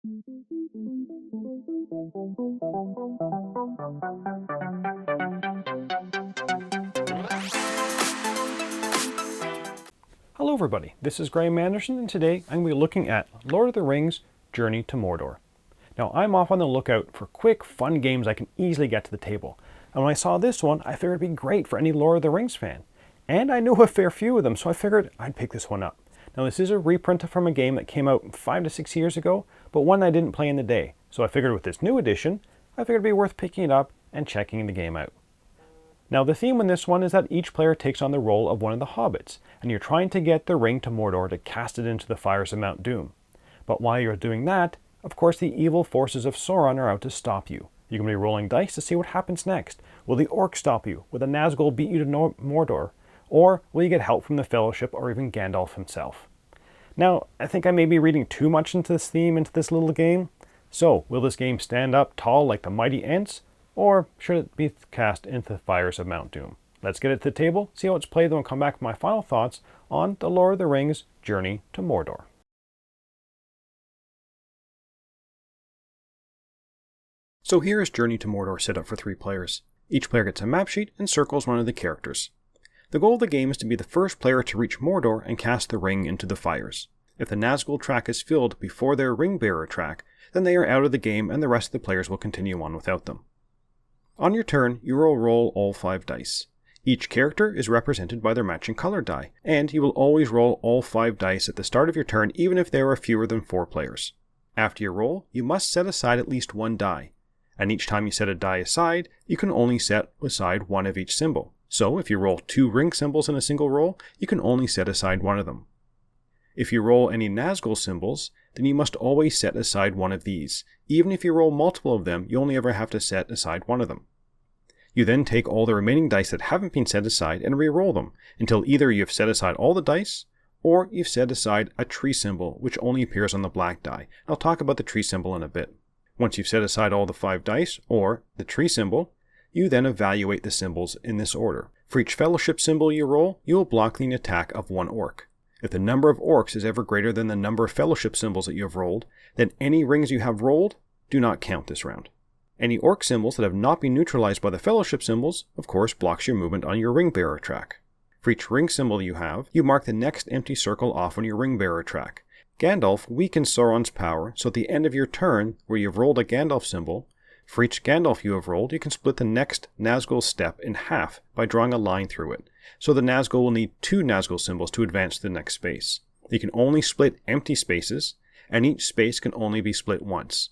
Hello everybody, this is Graeme Anderson, and today I'm going to be looking at Lord of the Rings Journey to Mordor. Now I'm off on the lookout for quick, fun games I can easily get to the table. And when I saw this one, I figured it'd be great for any Lord of the Rings fan. And I knew a fair few of them, so I figured I'd pick this one up. Now this is a reprint from a game that came out 5 to 6 years ago, but one I didn't play in the day. So I figured with this new edition, I figured it'd be worth picking it up and checking the game out. Now the theme in this one is that each player takes on the role of one of the hobbits, and you're trying to get the ring to Mordor to cast it into the fires of Mount Doom. But while you're doing that, of course the evil forces of Sauron are out to stop you. You're going to be rolling dice to see what happens next. Will the orcs stop you? Will the Nazgul beat you to Mordor? Or will you get help from the Fellowship or even Gandalf himself? Now, I think I may be reading too much into this theme, into this little game. So, will this game stand up tall like the mighty Ents? Or should it be cast into the fires of Mount Doom? Let's get it to the table, see how it's played, then we'll come back with my final thoughts on The Lord of the Rings Journey to Mordor. So here is Journey to Mordor set up for 3 players. Each player gets a map sheet and circles one of the characters. The goal of the game is to be the first player to reach Mordor and cast the ring into the fires. If the Nazgul track is filled before their ring bearer track, then they are out of the game and the rest of the players will continue on without them. On your turn, you will roll all 5 dice. Each character is represented by their matching color die, and you will always roll all 5 dice at the start of your turn even if there are fewer than 4 players. After your roll, you must set aside at least 1 die, and each time you set a die aside, you can only set aside 1 of each symbol. So if you roll 2 ring symbols in a single roll, you can only set aside 1 of them. If you roll any Nazgul symbols, then you must always set aside 1 of these. Even if you roll multiple of them, you only ever have to set aside 1 of them. You then take all the remaining dice that haven't been set aside and re-roll them, until either you've set aside all the dice, or you've set aside a tree symbol, which only appears on the black die. I'll talk about the tree symbol in a bit. Once you've set aside all the 5 dice, or the tree symbol, you then evaluate the symbols in this order. For each fellowship symbol you roll, you will block the attack of 1 orc. If the number of orcs is ever greater than the number of fellowship symbols that you have rolled, then any rings you have rolled do not count this round. Any orc symbols that have not been neutralized by the fellowship symbols, of course, blocks your movement on your ring bearer track. For each ring symbol you have, you mark the next empty circle off on your ring bearer track. Gandalf weakens Sauron's power, so at the end of your turn, where you've rolled a Gandalf symbol, for each Gandalf you have rolled, you can split the next Nazgul step in half by drawing a line through it. So the Nazgul will need 2 Nazgul symbols to advance to the next space. You can only split empty spaces, and each space can only be split once.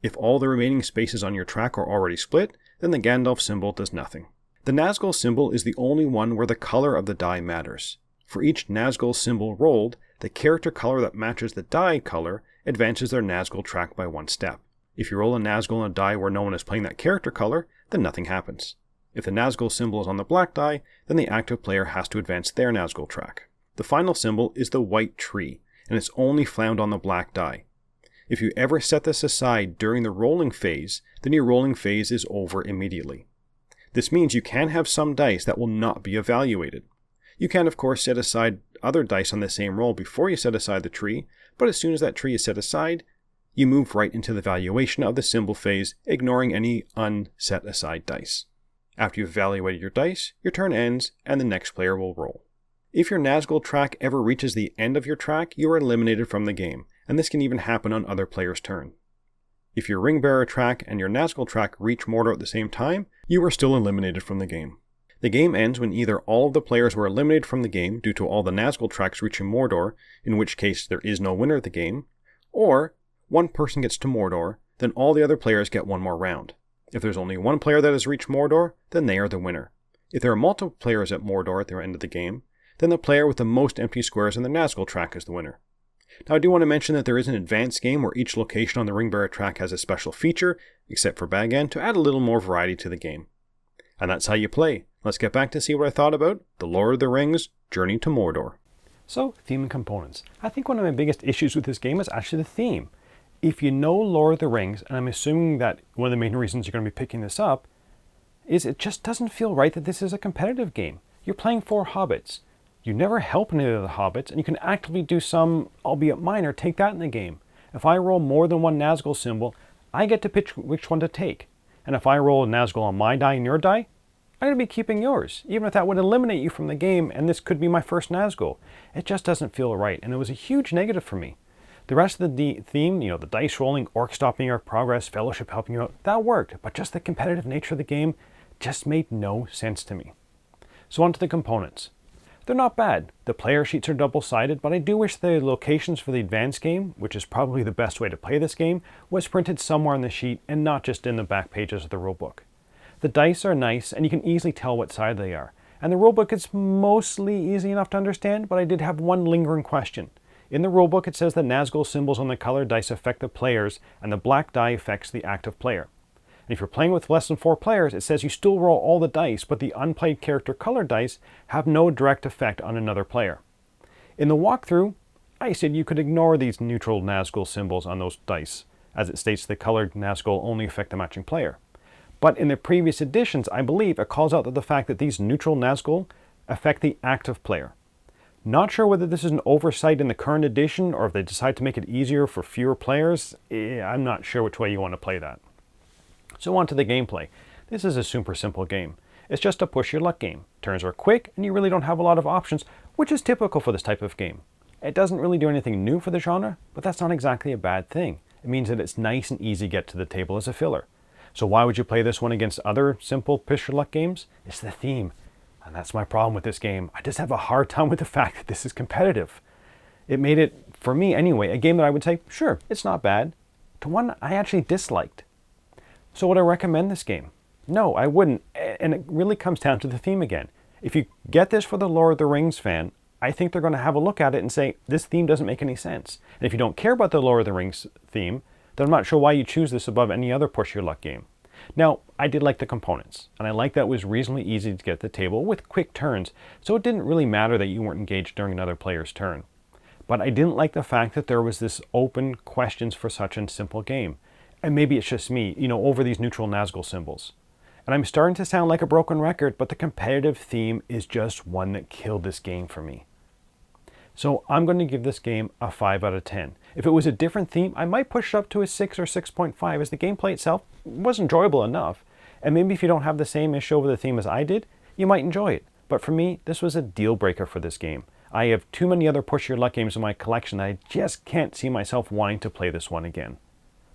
If all the remaining spaces on your track are already split, then the Gandalf symbol does nothing. The Nazgul symbol is the only one where the color of the die matters. For each Nazgul symbol rolled, the character color that matches the die color advances their Nazgul track by 1 step. If you roll a Nazgul on a die where no one is playing that character color, then nothing happens. If the Nazgul symbol is on the black die, then the active player has to advance their Nazgul track. The final symbol is the white tree, and it's only found on the black die. If you ever set this aside during the rolling phase, then your rolling phase is over immediately. This means you can have some dice that will not be evaluated. You can of course set aside other dice on the same roll before you set aside the tree, but as soon as that tree is set aside, you move right into the valuation of the symbol phase, ignoring any unset aside dice. After you've evaluated your dice, your turn ends and the next player will roll. If your Nazgul track ever reaches the end of your track, you are eliminated from the game, and this can even happen on other players' turn. If your ring bearer track and your Nazgul track reach Mordor at the same time, you are still eliminated from the game. The game ends when either all of the players were eliminated from the game due to all the Nazgul tracks reaching Mordor, in which case there is no winner of the game, or one person gets to Mordor, then all the other players get 1 more round. If there's only 1 player that has reached Mordor, then they are the winner. If there are multiple players at Mordor at the end of the game, then the player with the most empty squares in the Nazgul track is the winner. Now I do want to mention that there is an advanced game where each location on the ring bearer track has a special feature, except for Bag End, to add a little more variety to the game. And that's how you play. Let's get back to see what I thought about The Lord of the Rings Journey to Mordor. So, theme and components. I think one of my biggest issues with this game is actually the theme. If you know Lord of the Rings, and I'm assuming that one of the main reasons you're going to be picking this up, is it just doesn't feel right that this is a competitive game. You're playing 4 hobbits. You never help any of the hobbits, and you can actively do some, albeit minor, take that in the game. If I roll more than one Nazgul symbol, I get to pick which one to take. And if I roll a Nazgul on my die and your die, I'm going to be keeping yours, even if that would eliminate you from the game and this could be my first Nazgul. It just doesn't feel right, and it was a huge negative for me. The rest of the theme, the dice rolling, orc stopping your progress, fellowship helping you out, that worked, but just the competitive nature of the game just made no sense to me. So on to the components. They're not bad. The player sheets are double-sided, but I do wish the locations for the advanced game, which is probably the best way to play this game, was printed somewhere on the sheet and not just in the back pages of the rulebook. The dice are nice, and you can easily tell what side they are. And the rulebook is mostly easy enough to understand, but I did have one lingering question. In the rulebook, it says the Nazgul symbols on the colored dice affect the players, and the black die affects the active player. And if you're playing with less than 4 players, it says you still roll all the dice, but the unplayed character colored dice have no direct effect on another player. In the walkthrough, I said you could ignore these neutral Nazgul symbols on those dice, as it states the colored Nazgul only affect the matching player. But in the previous editions, I believe it calls out the fact that these neutral Nazgul affect the active player. Not sure whether this is an oversight in the current edition or if they decide to make it easier for fewer players. I'm not sure which way you want to play that. So on to the gameplay. This is a super simple game. It's just a push your luck game. Turns are quick and you really don't have a lot of options, which is typical for this type of game. It doesn't really do anything new for the genre, but that's not exactly a bad thing. It means that it's nice and easy to get to the table as a filler. So why would you play this one against other simple push your luck games? It's the theme. And that's my problem with this game. I just have a hard time with the fact that this is competitive. It made it, for me anyway, a game that I would say, sure, it's not bad, to one I actually disliked. So would I recommend this game? No, I wouldn't. And it really comes down to the theme again. If you get this for the Lord of the Rings fan, I think they're going to have a look at it and say, this theme doesn't make any sense. And if you don't care about the Lord of the Rings theme, then I'm not sure why you choose this above any other push your luck game. Now, I did like the components, and I liked that it was reasonably easy to get to the table with quick turns, so it didn't really matter that you weren't engaged during another player's turn. But I didn't like the fact that there was this open questions for such a simple game. And maybe it's just me, over these neutral Nazgul symbols. And I'm starting to sound like a broken record, but the competitive theme is just one that killed this game for me. So I'm going to give this game a 5 out of 10. If it was a different theme, I might push it up to a 6 or 6.5, as the gameplay itself was enjoyable enough. And maybe if you don't have the same issue over the theme as I did, you might enjoy it. But for me, this was a deal breaker for this game. I have too many other push your luck games in my collection that I just can't see myself wanting to play this one again.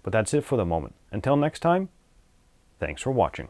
But that's it for the moment. Until next time, thanks for watching.